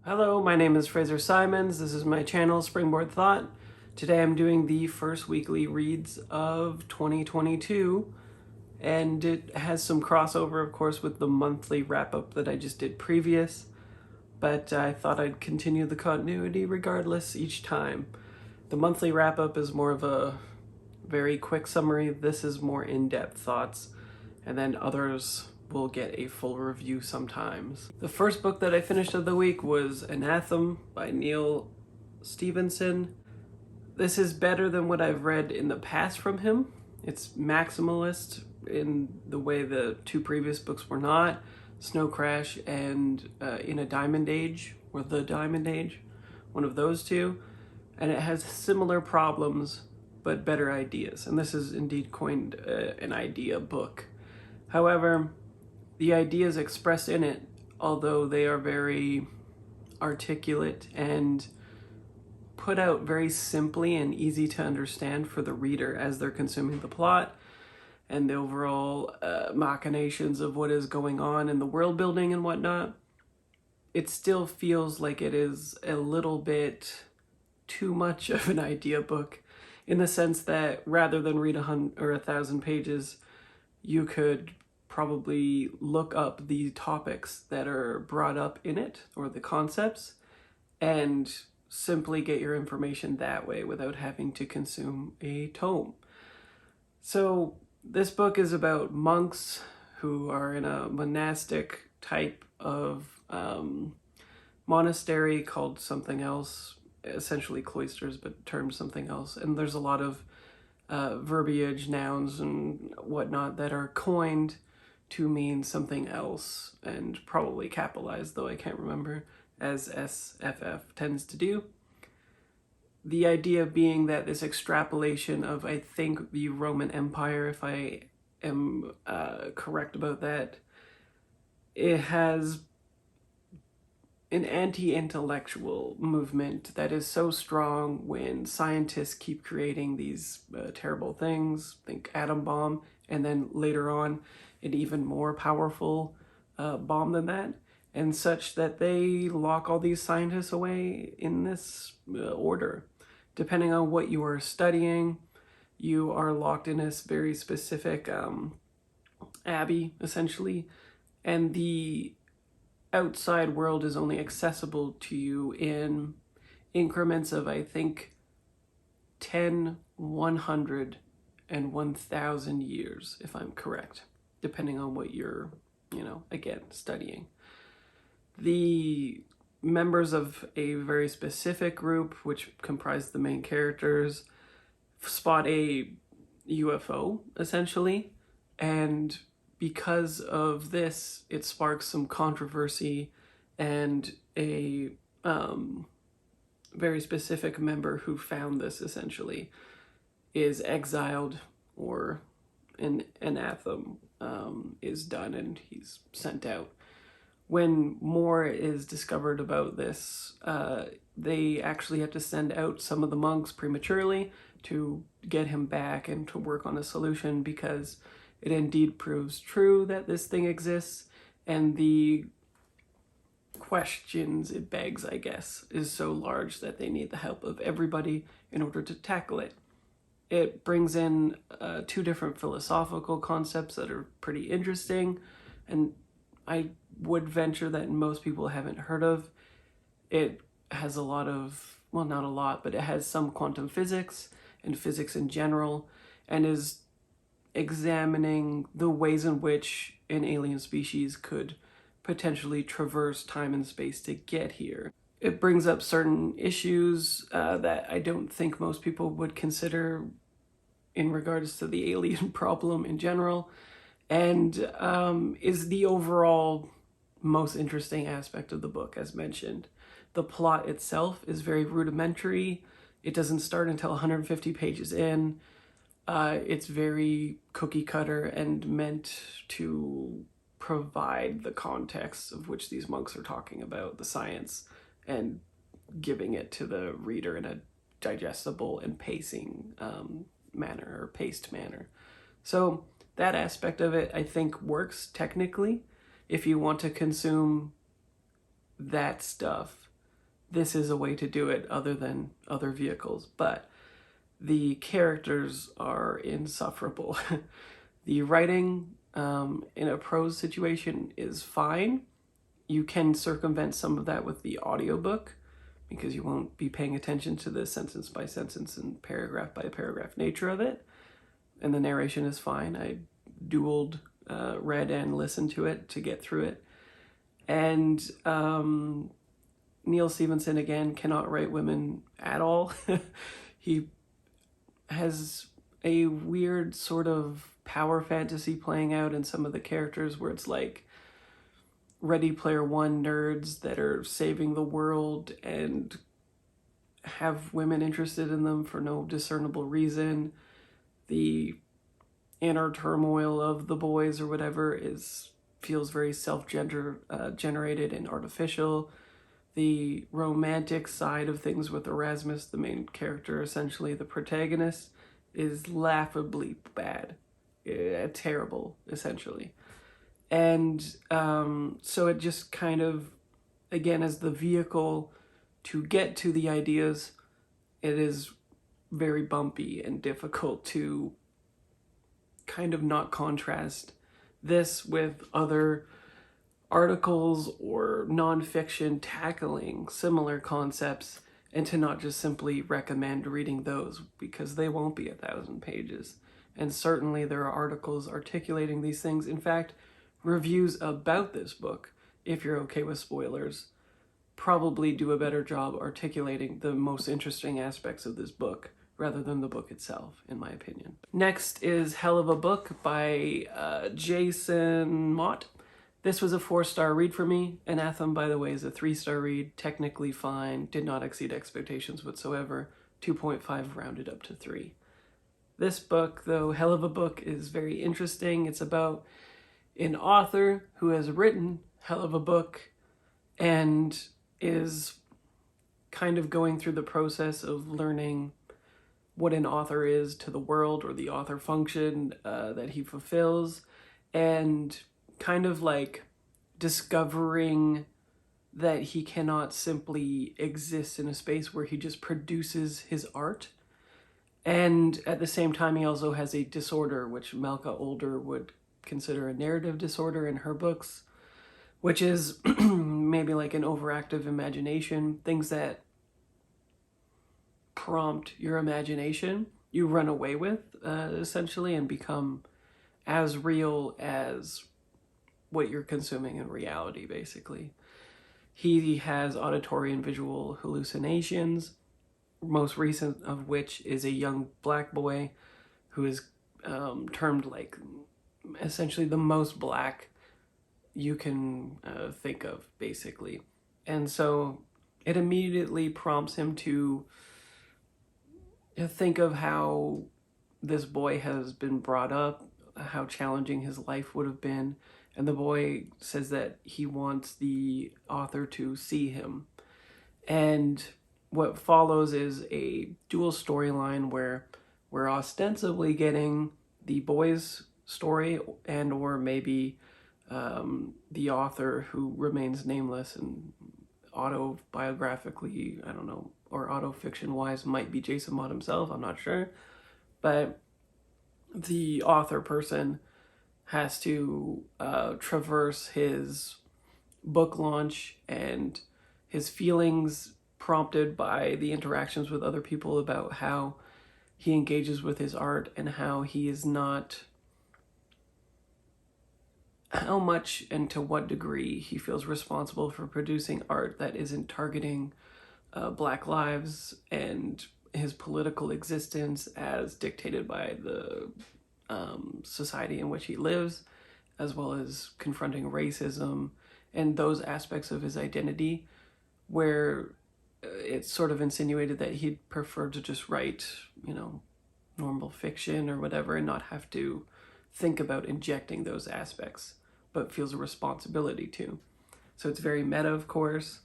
Hello, my name is Fraser Simons. This is my channel, Springboard Thought. Today I'm doing the first weekly reads of 2022, and it has some crossover, of course, with the monthly wrap-up that I just did previous, but I thought I'd continue the continuity regardless each time. The monthly wrap-up is more of a very quick summary. This is more in-depth thoughts, and then others will get a full review sometimes. The first book that I finished of the week was Anathem by Neal Stephenson. This is better than what I've read in the past from him. It's maximalist in the way the two previous books were not, Snow Crash and In a Diamond Age, or The Diamond Age, one of those two. And it has similar problems, but better ideas. And this is indeed coined an idea book. However, the ideas expressed in it, although they are very articulate and put out very simply and easy to understand for the reader as they're consuming the plot and the overall machinations of what is going on in the world building and whatnot, it still feels like it is a little bit too much of an idea book, in the sense that rather than read 100 or 1,000 pages, you could probably look up the topics that are brought up in it, or the concepts, and simply get your information that way without having to consume a tome. So this book is about monks who are in a monastic type of monastery called something else, essentially cloisters, but termed something else. And there's a lot of verbiage, nouns, and whatnot that are coined to mean something else, and probably capitalized, though I can't remember, as SFF tends to do. The idea being that this extrapolation of, I think, the Roman Empire, if I am correct about that, it has an anti-intellectual movement that is so strong when scientists keep creating these terrible things, think atom bomb, and then later on an even more powerful bomb than that, and such that they lock all these scientists away in this order. Depending on what you are studying, you are locked in this very specific abbey, essentially, and the outside world is only accessible to you in increments of, I think, 10, 100, and 1,000 years, if I'm correct, depending on what you're, again, studying. The members of a very specific group, which comprise the main characters, spot a UFO, essentially, and because of this, it sparks some controversy, and a very specific member who found this, essentially, is exiled, or an anathema is done, and he's sent out. When more is discovered about this, they actually have to send out some of the monks prematurely to get him back and to work on a solution, because it indeed proves true that this thing exists, and the questions it begs, I guess, is so large that they need the help of everybody in order to tackle it. It brings in two different philosophical concepts that are pretty interesting, and I would venture that most people haven't heard of. It has a lot of, well, not a lot, but it has some quantum physics and physics in general, and is examining the ways in which an alien species could potentially traverse time and space to get here. It brings up certain issues that I don't think most people would consider in regards to the alien problem in general, and is the overall most interesting aspect of the book, as mentioned. The plot itself is very rudimentary. It doesn't start until 150 pages in. It's very cookie cutter and meant to provide the context of which these monks are talking about, the science, and giving it to the reader in a digestible and pacing manner, or paced manner. So that aspect of it, I think, works technically if you want to consume that stuff this is a way to do it other than other vehicles. But the characters are insufferable. The writing in a prose situation is fine. You can circumvent some of that with the audiobook because you won't be paying attention to the sentence by sentence and paragraph by paragraph nature of it. And the narration is fine. I dualed read and listened to it to get through it. And Neal Stephenson, again, cannot write women at all. He has a weird sort of power fantasy playing out in some of the characters where it's like Ready Player One nerds that are saving the world and have women interested in them for no discernible reason. The inner turmoil of the boys or whatever feels very self-generated and artificial. The romantic side of things with Erasmus, the main character, essentially the protagonist, is laughably bad. Terrible, essentially. And so it just kind of, again, as the vehicle to get to the ideas, it is very bumpy and difficult to kind of not contrast this with other articles or nonfiction tackling similar concepts, and to not just simply recommend reading those because they won't be 1,000 pages. And certainly there are articles articulating these things. In fact, reviews about this book, if you're okay with spoilers, probably do a better job articulating the most interesting aspects of this book rather than the book itself, in my opinion. Next is Hell of a Book by Jason Mott. This was a 4-star read for me. Anathem, by the way, is a 3-star read, technically fine, did not exceed expectations whatsoever, 2.5 rounded up to 3. This book, though, Hell of a Book, is very interesting. It's about an author who has written Hell of a Book and is kind of going through the process of learning what an author is to the world, or the author function that he fulfills, and kind of like discovering that he cannot simply exist in a space where he just produces his art. And at the same time, he also has a disorder, which Malka Older would consider a narrative disorder in her books, which is maybe like an overactive imagination, things that prompt your imagination, you run away with, essentially, and become as real as what you're consuming in reality, basically. He has auditory and visual hallucinations, most recent of which is a young black boy who is termed like essentially the most black you can think of, basically. And so it immediately prompts him to think of how this boy has been brought up, how challenging his life would have been. And the boy says that he wants the author to see him. And what follows is a dual storyline where we're ostensibly getting the boy's story and or maybe the author, who remains nameless and autobiographically, I don't know, or autofiction wise might be Jason Mott himself, I'm not sure. But the author person has to traverse his book launch and his feelings prompted by the interactions with other people about how he engages with his art and how he is not, how much and to what degree he feels responsible for producing art that isn't targeting Black lives and his political existence as dictated by the society in which he lives, as well as confronting racism and those aspects of his identity where it's sort of insinuated that he'd prefer to just write, you know, normal fiction or whatever and not have to think about injecting those aspects, but feels a responsibility to. So it's very meta, of course.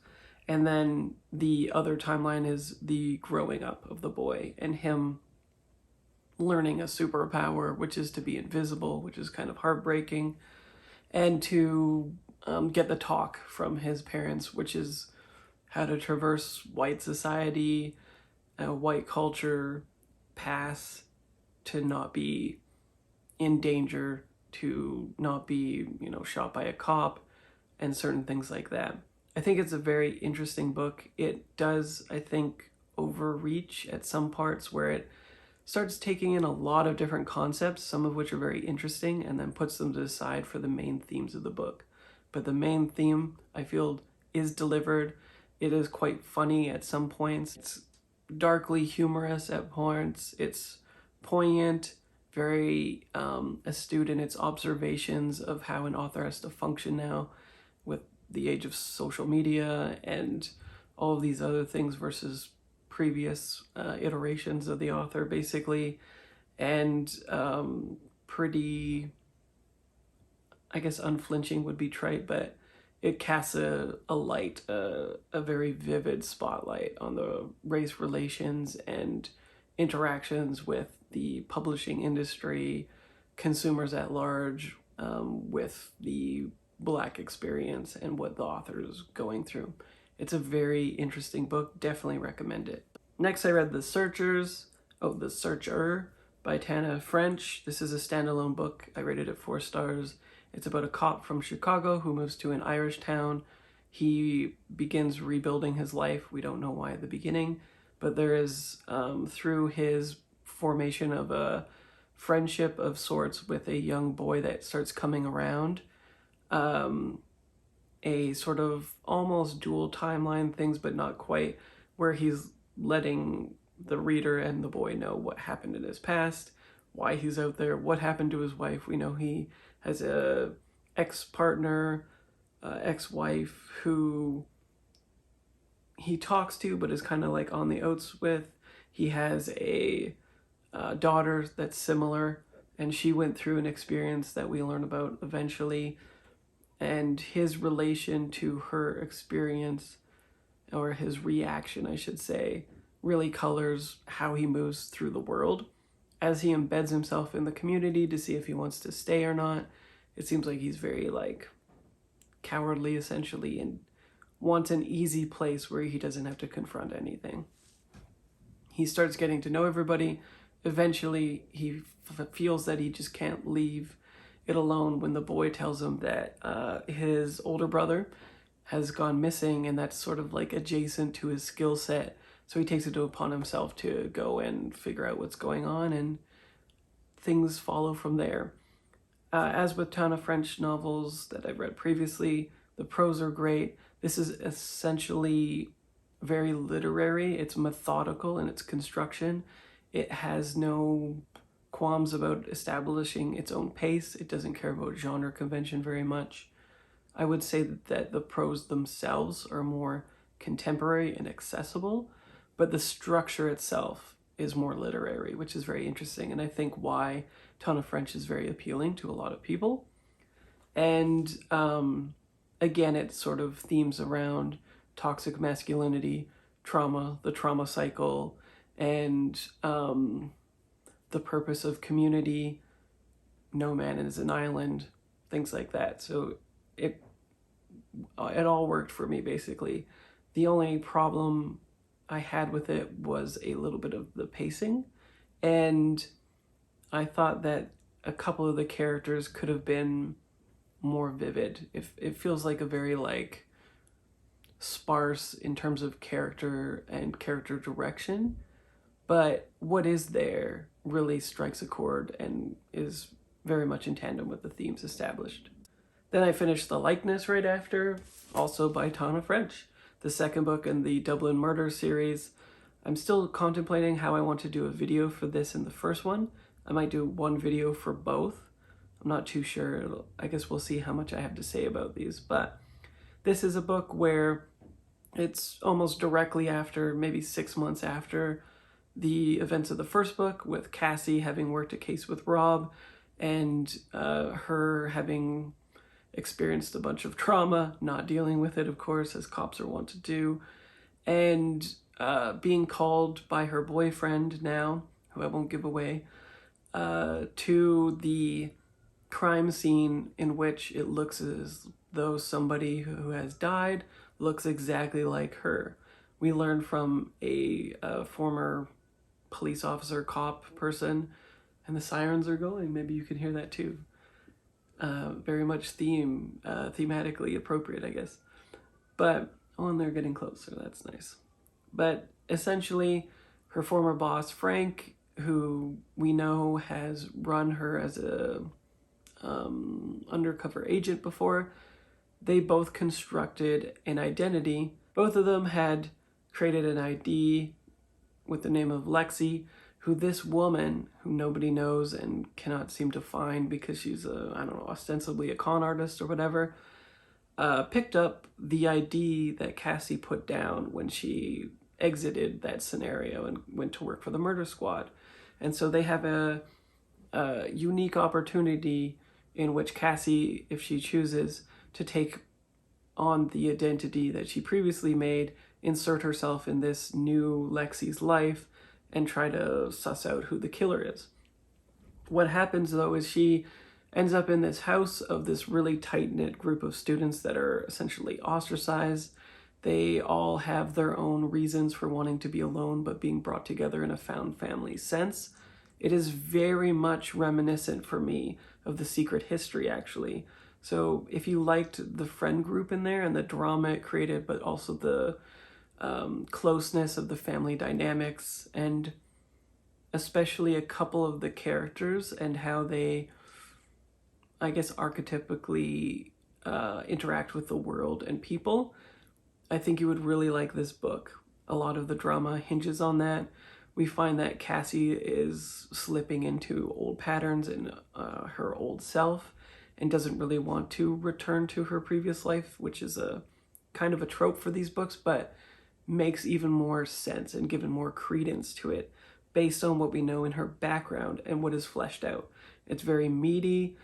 And then the other timeline is the growing up of the boy and him learning a superpower, which is to be invisible, which is kind of heartbreaking, and to get the talk from his parents, which is how to traverse white society, white culture, pass to not be in danger, to not be, shot by a cop, and certain things like that. I think it's a very interesting book. It does, I think, overreach at some parts where it starts taking in a lot of different concepts, some of which are very interesting, and then puts them to the side for the main themes of the book. But the main theme, I feel, is delivered. It is quite funny at some points. It's darkly humorous at points. It's poignant, very astute in its observations of how an author has to function now with the age of social media and all of these other things versus previous iterations of the author, basically. And pretty, I guess unflinching would be trite, but it casts a light, a very vivid spotlight on the race relations and interactions with the publishing industry, consumers at large, with the Black experience and what the author is going through. It's a very interesting book. Definitely recommend it. Next, I read The Searcher by Tana, French. This is a standalone book. I rated it 4 stars. It's about a cop from Chicago who moves to an Irish town. He begins rebuilding his life. We don't know why at the beginning, but there is, through his formation of a friendship of sorts with a young boy that starts coming around, a sort of almost dual timeline things, but not quite, where he's letting the reader and the boy know what happened in his past, why he's out there, what happened to his wife. We know he has a ex-partner, ex-wife who he talks to but is kind of like on the outs with. He has a daughter that's similar, and she went through an experience that we learn about eventually, and his relation to her experience, or his reaction, I should say, really colors how he moves through the world. As he embeds himself in the community to see if he wants to stay or not, it seems like he's very cowardly essentially, and wants an easy place where he doesn't have to confront anything. He starts getting to know everybody. Eventually, he feels that he just can't leave it alone when the boy tells him that his older brother has gone missing, and that's sort of adjacent to his skill set. So he takes it upon himself to go and figure out what's going on, and things follow from there. As with Tana French novels that I've read previously, the prose are great. This is essentially very literary. It's methodical in its construction. It has no qualms about establishing its own pace. It doesn't care about genre convention very much. I would say that the prose themselves are more contemporary and accessible, but the structure itself is more literary, which is very interesting, and I think why Tana French is very appealing to a lot of people. And again, it sort of themes around toxic masculinity, trauma, the trauma cycle, and the purpose of community, no man is an island, things like that. So it all worked for me, basically. The only problem I had with it was a little bit of the pacing, and I thought that a couple of the characters could have been more vivid. It feels like a very sparse in terms of character and character direction, but what is there really strikes a chord and is very much in tandem with the themes established. Then I finished The Likeness right after, also by Tana French, the second book in the Dublin Murder series. I'm still contemplating how I want to do a video for this and the first one. I might do one video for both. I'm not too sure. I guess we'll see how much I have to say about these. But this is a book where it's almost directly after, maybe 6 months after the events of the first book, with Cassie having worked a case with Rob, and her having experienced a bunch of trauma, not dealing with it, of course, as cops are wont to do, and being called by her boyfriend now, who I won't give away, to the crime scene, in which it looks as though somebody who has died looks exactly like her. We learned from a former police officer, cop person, and the sirens are going. Maybe you can hear that too. Very much thematically appropriate, I guess. But, oh, and they're getting closer. That's nice. But essentially, her former boss, Frank, who we know has run her as a undercover agent before, they both constructed an identity. Both of them had created an ID with the name of Lexi, who this woman, who nobody knows and cannot seem to find because she's ostensibly a con artist or whatever, picked up the ID that Cassie put down when she exited that scenario and went to work for the murder squad. And so they have a unique opportunity in which Cassie, if she chooses to take on the identity that she previously made, insert herself in this new Lexi's life, and try to suss out who the killer is. What happens, though, is she ends up in this house of this really tight-knit group of students that are essentially ostracized. They all have their own reasons for wanting to be alone, but being brought together in a found family sense. It is very much reminiscent for me of The Secret History, actually. So if you liked the friend group in there and the drama it created, but also the closeness of the family dynamics, and especially a couple of the characters and how they, I guess, archetypically interact with the world and people, I think you would really like this book. A lot of the drama hinges on that. We find that Cassie is slipping into old patterns in her old self and doesn't really want to return to her previous life, which is a kind of a trope for these books, but makes even more sense and given more credence to it based on what we know in her background and what is fleshed out. It's very meaty.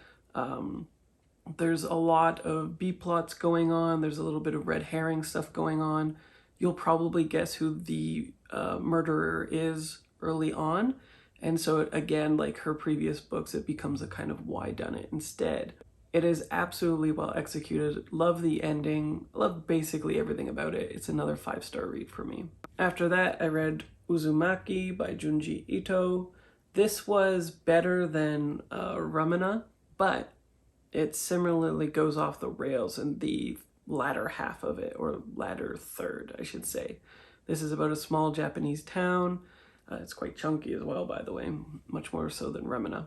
There's a lot of B-plots going on. There's a little bit of red herring stuff going on. You'll probably guess who the murderer is early on. And so again, like her previous books, it becomes a kind of why done it instead. It is absolutely well executed. Love the ending. Love basically everything about it. It's another 5-star read for me. After that, I read Uzumaki by Junji Ito. This was better than Ramana, but it similarly goes off the rails in the latter half of it, or latter third, I should say. This is about a small Japanese town. It's quite chunky as well, by the way, much more so than Ramana.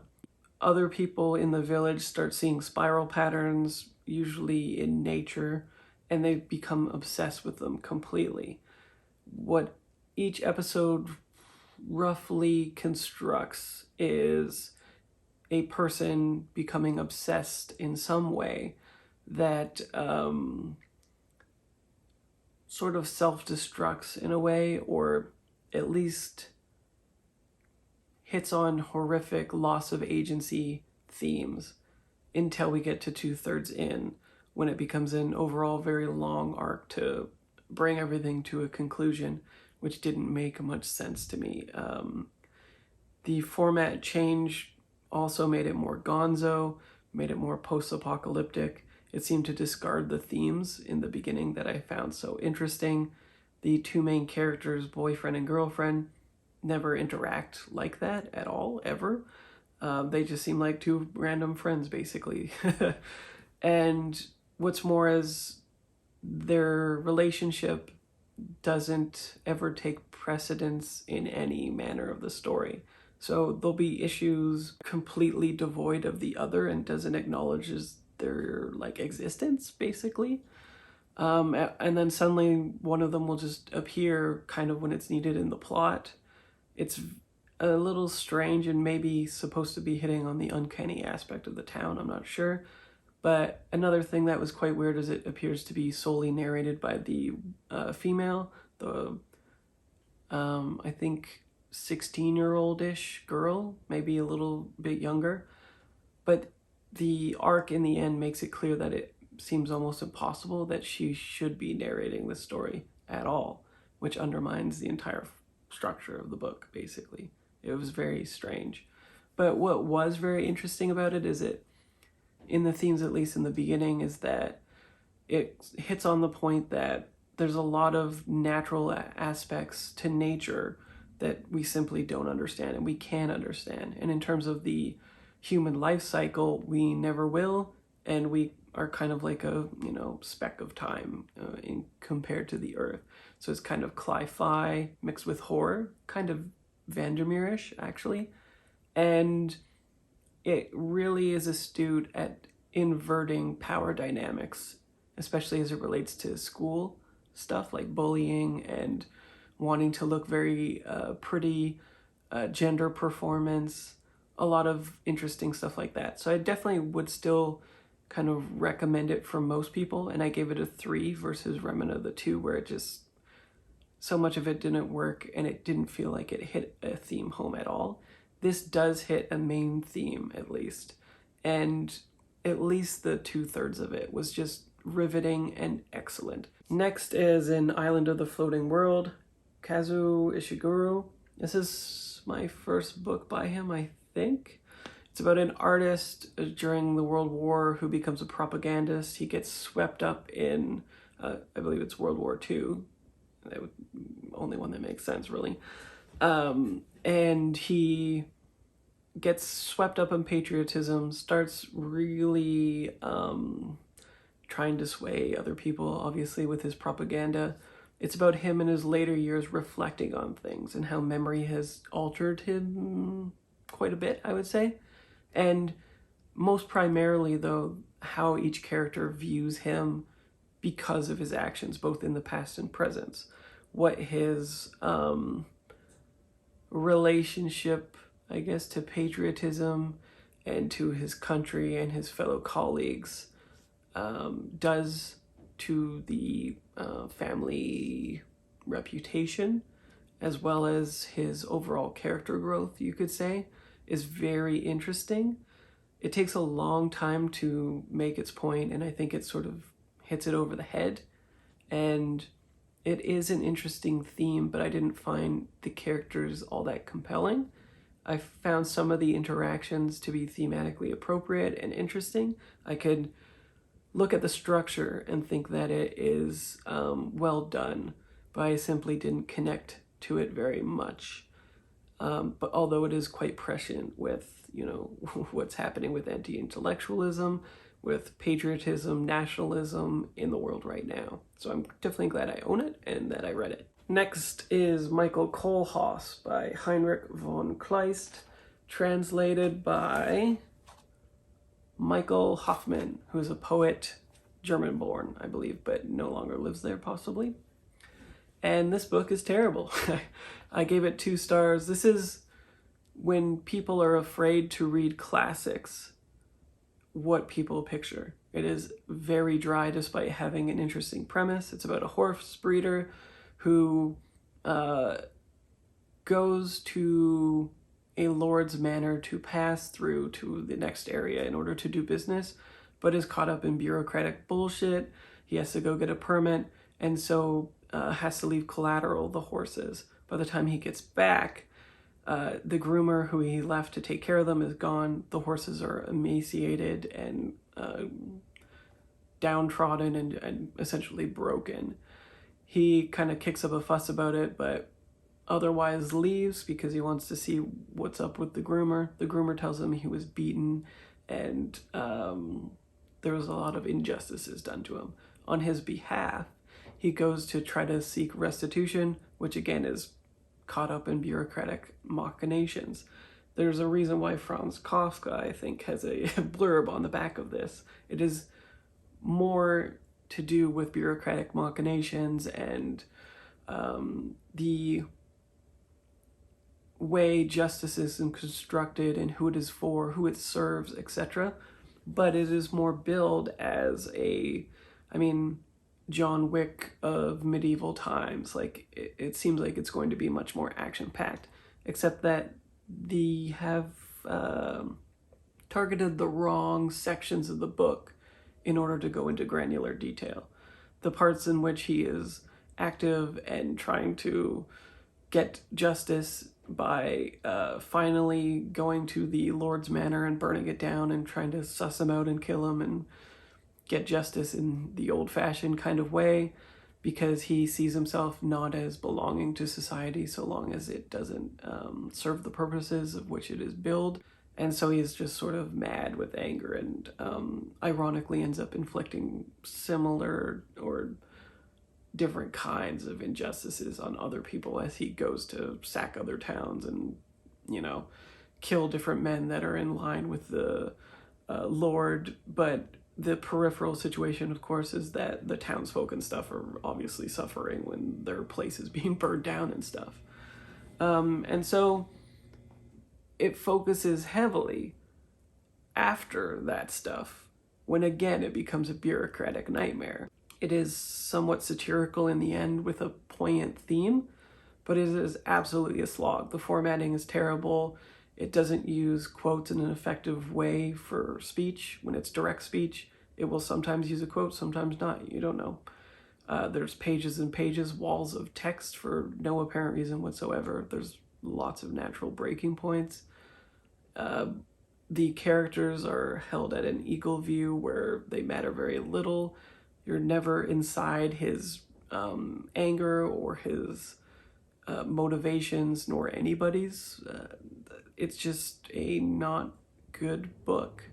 Other people in the village start seeing spiral patterns, usually in nature, and they become obsessed with them completely. What each episode roughly constructs is a person becoming obsessed in some way that sort of self-destructs in a way, or at least hits on horrific loss of agency themes until we get to 2/3 in, when it becomes an overall very long arc to bring everything to a conclusion, which didn't make much sense to me. The format change also made it more gonzo, made it more post-apocalyptic. It seemed to discard the themes in the beginning that I found so interesting. The two main characters, boyfriend and girlfriend, never interact like that at all, ever. They just seem like two random friends, basically. And what's more is their relationship doesn't ever take precedence in any manner of the story. So there'll be issues completely devoid of the other and doesn't acknowledge their existence, basically. And then suddenly one of them will just appear kind of when it's needed in the plot. It's a little strange and maybe supposed to be hitting on the uncanny aspect of the town, I'm not sure. But another thing that was quite weird is it appears to be solely narrated by the female, the I think 16-year-old-ish girl, maybe a little bit younger. But the arc in the end makes it clear that it seems almost impossible that she should be narrating the story at all, which undermines the entire structure of the book, basically. It was very strange. But what was very interesting about it is in the themes, at least in the beginning, is that it hits on the point that there's a lot of natural aspects to nature that we simply don't understand and we can't understand. And in terms of the human life cycle, we never will, and we are kind of like a, speck of time in compared to the Earth. So it's kind of cli-fi mixed with horror, kind of Vandermeer-ish, actually. And it really is astute at inverting power dynamics, especially as it relates to school stuff like bullying and wanting to look very pretty, gender performance, a lot of interesting stuff like that. So I definitely would still kind of recommend it for most people, and I gave it a 3 versus Remina the 2, where it just, so much of it didn't work and it didn't feel like it hit a theme home at all. This does hit a main theme, at least, and at least the 2/3 of it was just riveting and excellent. Next is an Island of the Floating World, Kazuo Ishiguro. This is my first book by him, I think. It's about an artist during the World War who becomes a propagandist. He gets swept up in, I believe it's World War II. The only one that makes sense, really. And he gets swept up in patriotism, starts really trying to sway other people, obviously, with his propaganda. It's about him in his later years reflecting on things and how memory has altered him quite a bit, I would say. And most primarily, though, how each character views him because of his actions, both in the past and present. What his relationship, I guess, to patriotism and to his country and his fellow colleagues does to the family reputation, as well as his overall character growth, you could say, is very interesting. It takes a long time to make its point, and I think it sort of hits it over the head. And it is an interesting theme, but I didn't find the characters all that compelling. I found some of the interactions to be thematically appropriate and interesting. I could look at the structure and think that it is well done, but I simply didn't connect to it very much. But although it is quite prescient with, what's happening with anti-intellectualism, with patriotism, nationalism in the world right now. So I'm definitely glad I own it and that I read it. Next is Michael Kohlhaas by Heinrich von Kleist, translated by Michael Hoffman, who is a poet, German-born, I believe, but no longer lives there, possibly. And this book is terrible. I gave it 2 stars. This is when people are afraid to read classics, what people picture. It is very dry despite having an interesting premise. It's about a horse breeder who goes to a lord's manor to pass through to the next area in order to do business, but is caught up in bureaucratic bullshit. He has to go get a permit, and so has to leave collateral, the horses. By the time he gets back, the groomer who he left to take care of them is gone. The horses are emaciated and downtrodden and essentially broken. He kind of kicks up a fuss about it, but otherwise leaves because he wants to see what's up with the groomer. The groomer tells him he was beaten and there was a lot of injustices done to him. On his behalf, he goes to try to seek restitution, which again is caught up in bureaucratic machinations. There's a reason why Franz Kafka, I think, has a blurb on the back of this. It is more to do with bureaucratic machinations and the way justice is constructed and who it is for, who it serves, etc. But it is more billed as John Wick of medieval times. Like, it seems like it's going to be much more action-packed, except that they have targeted the wrong sections of the book in order to go into granular detail. The parts in which he is active and trying to get justice by finally going to the Lord's Manor and burning it down and trying to suss him out and kill him and get justice in the old-fashioned kind of way, because he sees himself not as belonging to society so long as it doesn't serve the purposes of which it is billed. And so he's just sort of mad with anger and ironically ends up inflicting similar or different kinds of injustices on other people as he goes to sack other towns and, you know, kill different men that are in line with the Lord. But the peripheral situation, of course, is that the townsfolk and stuff are obviously suffering when their place is being burned down and stuff. And so it focuses heavily after that stuff, when again it becomes a bureaucratic nightmare. It is somewhat satirical in the end with a poignant theme, but it is absolutely a slog. The formatting is terrible. It doesn't use quotes in an effective way for speech. When it's direct speech, it will sometimes use a quote, sometimes not. You don't know. There's pages and pages, walls of text for no apparent reason whatsoever. There's lots of natural breaking points. The characters are held at an eagle view where they matter very little. You're never inside his anger or his motivations, nor anybody's. It's just a not good book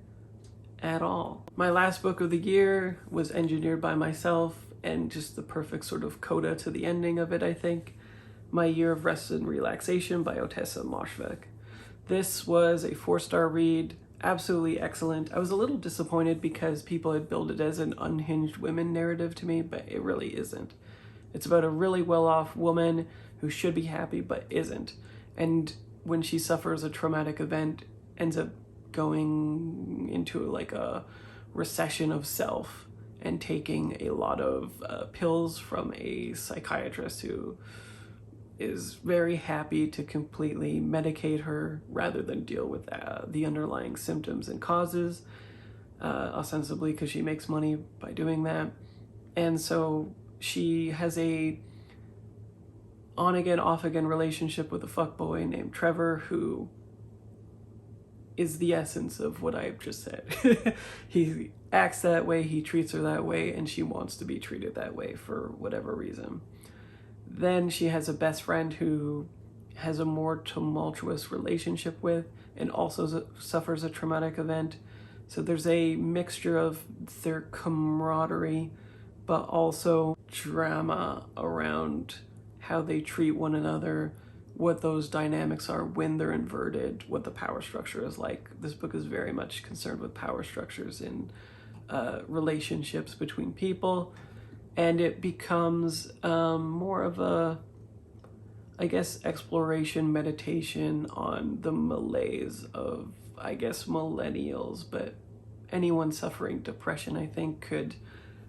at all. My last book of the year was engineered by myself, and just the perfect sort of coda to the ending of it, I think. My Year of Rest and Relaxation by Ottessa and Moshfegh. This was a 4-star read, absolutely excellent. I was a little disappointed because people had billed it as an unhinged women narrative to me, but it really isn't. It's about a really well-off woman who should be happy but isn't. And when she suffers a traumatic event, ends up going into like a recession of self and taking a lot of pills from a psychiatrist who is very happy to completely medicate her rather than deal with the underlying symptoms and causes, ostensibly because she makes money by doing that. And so she has a on-again, off-again relationship with a fuckboy named Trevor, who is the essence of what I've just said. He acts that way, he treats her that way, and she wants to be treated that way for whatever reason. Then she has a best friend who has a more tumultuous relationship with and also suffers a traumatic event. So there's a mixture of their camaraderie, but also drama around how they treat one another, what those dynamics are when they're inverted, what the power structure is like. This book is very much concerned with power structures in relationships between people. And it becomes more of a, I guess, exploration, meditation on the malaise of, I guess, millennials. But anyone suffering depression, I think, could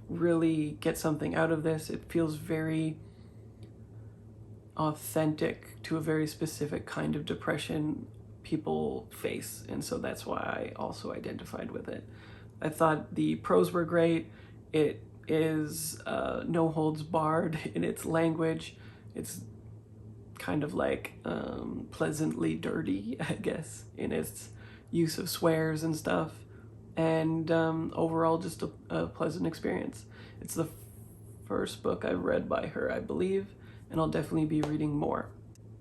really get something out of this. It feels very authentic to a very specific kind of depression people face. And so that's why I also identified with it. I thought the prose were great. It is no holds barred in its language. It's kind of like pleasantly dirty, I guess, in its use of swears and stuff. And overall, just a pleasant experience. It's the first book I've read by her, I believe, and I'll definitely be reading more.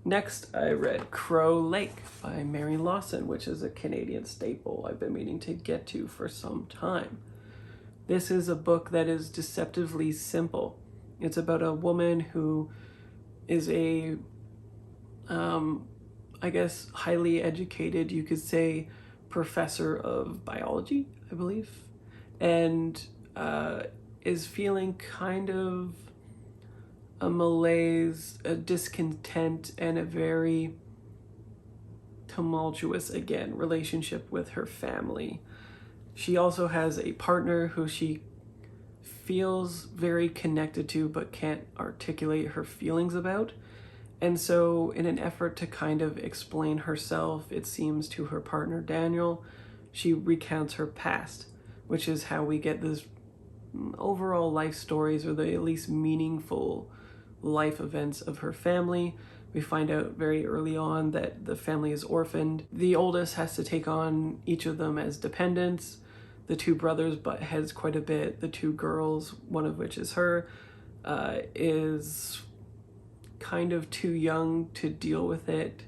Next, I read Crow Lake by Mary Lawson, which is a Canadian staple I've been meaning to get to for some time. This is a book that is deceptively simple. It's about a woman who is a, I guess, highly educated, you could say, professor of biology, I believe, and is feeling kind of a malaise, a discontent, and a very tumultuous, again, relationship with her family. She also has a partner who she feels very connected to but can't articulate her feelings about. And so in an effort to kind of explain herself, it seems, to her partner Daniel, she recounts her past, which is how we get this overall life stories, or the at least meaningful life events of her family. We find out very early on that the family is orphaned. The oldest has to take on each of them as dependents. The two brothers butt heads quite a bit. The two girls, one of which is her, is kind of too young to deal with it.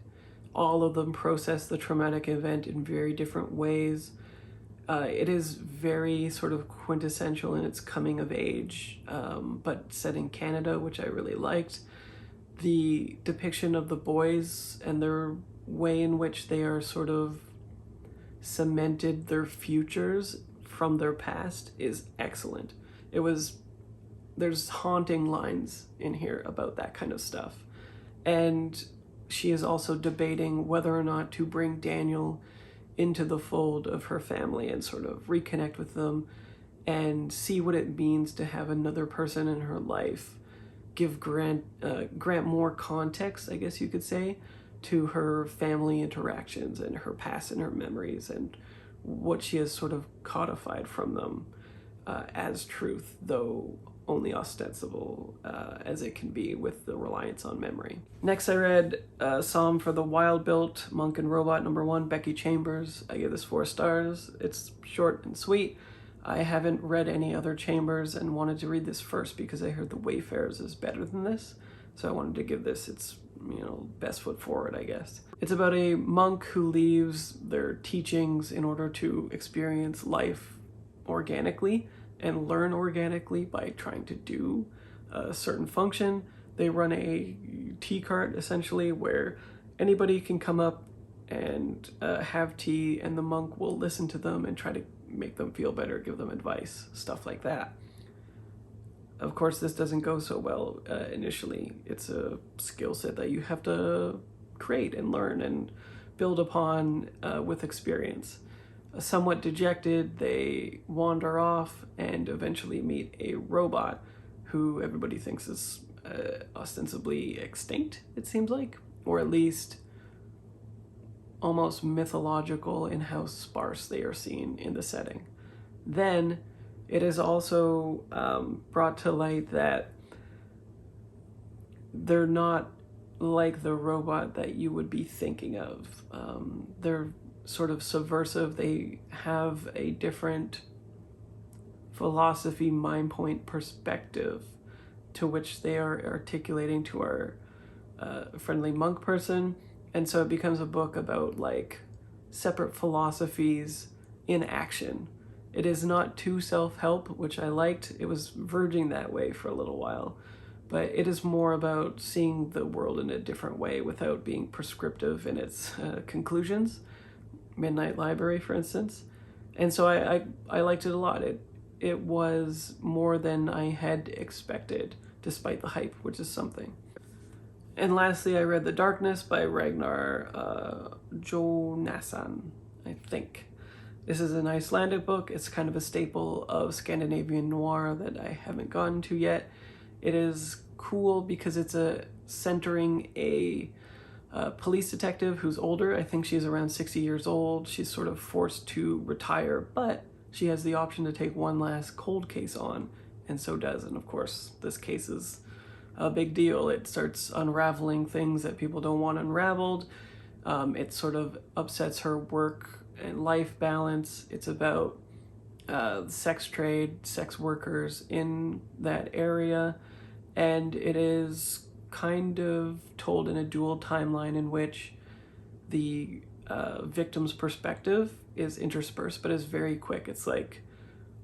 All of them process the traumatic event in very different ways. It is very sort of quintessential in its coming of age, but set in Canada, which I really liked. The depiction of the boys and their way in which they are sort of cemented their futures from their past is excellent. There's haunting lines in here about that kind of stuff. And she is also debating whether or not to bring Daniel into the fold of her family and sort of reconnect with them and see what it means to have another person in her life grant more context, I guess you could say, to her family interactions and her past and her memories and what she has sort of codified from them as truth, though only ostensible as it can be with the reliance on memory. Next, I read Psalm for the Wild-Built Monk and Robot #1, Becki Chambers. I give this 4 stars. It's short and sweet. I haven't read any other Chambers and wanted to read this first because I heard The Wayfarers is better than this. So I wanted to give this its best foot forward, I guess. It's about a monk who leaves their teachings in order to experience life organically and learn organically by trying to do a certain function. They run a tea cart, essentially, where anybody can come up and have tea, and the monk will listen to them and try to make them feel better, give them advice, stuff like that. Of course, this doesn't go so well initially. It's a skill set that you have to create and learn and build upon with experience. Somewhat dejected, they wander off and eventually meet a robot who everybody thinks is ostensibly extinct, it seems like, or at least almost mythological in how sparse they are seen in the setting. Then it is also brought to light that they're not like the robot that you would be thinking of. They're sort of subversive. They have a different philosophy, mind point perspective to which they are articulating to our friendly monk person. And so it becomes a book about like separate philosophies in action. It is not too self-help, which I liked. It was verging that way for a little while, but it is more about seeing the world in a different way without being prescriptive in its conclusions. Midnight Library, for instance. And so I liked it a lot. It was more than I had expected, despite the hype, which is something. And lastly, I read The Darkness by Ragnar Jónasson, I think. This is an Icelandic book. It's kind of a staple of Scandinavian noir that I haven't gotten to yet. It is cool because it's centering a police detective who's older. I think she's around 60 years old. She's sort of forced to retire, but she has the option to take one last cold case on, and so does. And of course, this case is a big deal. It starts unraveling things that people don't want unraveled. It sort of upsets her work and life balance. It's about sex trade, sex workers in that area, and it is kind of told in a dual timeline in which the victim's perspective is interspersed, but is very quick. It's like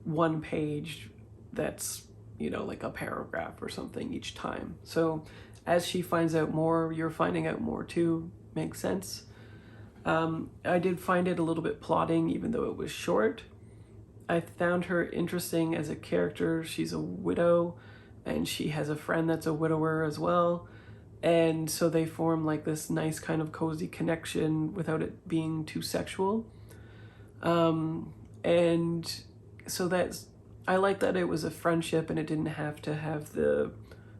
one page that's, like a paragraph or something each time. So as she finds out more, you're finding out more too. Makes sense. I did find it a little bit plotting, even though it was short. I found her interesting as a character. She's a widow, and she has a friend that's a widower as well. And so they form like this nice kind of cozy connection without it being too sexual. And so I like that it was a friendship and it didn't have to have the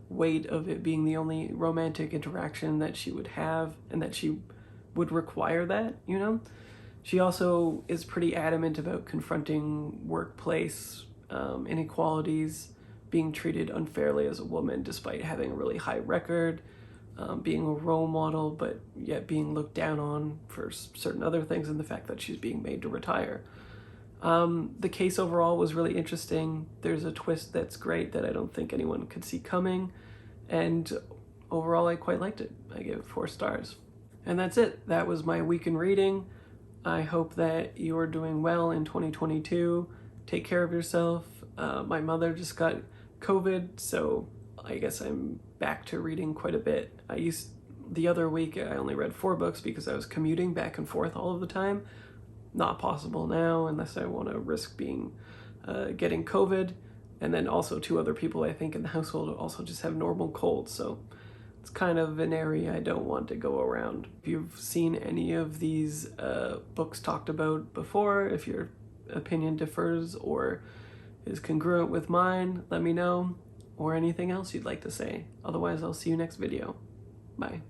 weight of it being the only romantic interaction that she would have and that she would require that, She also is pretty adamant about confronting workplace inequalities, being treated unfairly as a woman despite having a really high record, being a role model, but yet being looked down on for certain other things, and the fact that she's being made to retire. The case overall was really interesting. There's a twist that's great that I don't think anyone could see coming, and overall I quite liked it. I gave it 4 stars. And that's it. That was my week in reading. I hope that you're doing well in 2022. Take care of yourself. My mother just got COVID, so I guess I'm back to reading quite a bit. The other week I only read 4 books because I was commuting back and forth all of the time. Not possible now unless I want to risk getting COVID. And then also 2 other people I think in the household also just have normal colds, so it's kind of an area I don't want to go around. If you've seen any of these books talked about before, if your opinion differs or is congruent with mine, let me know, or anything else you'd like to say. Otherwise, I'll see you next video. Bye.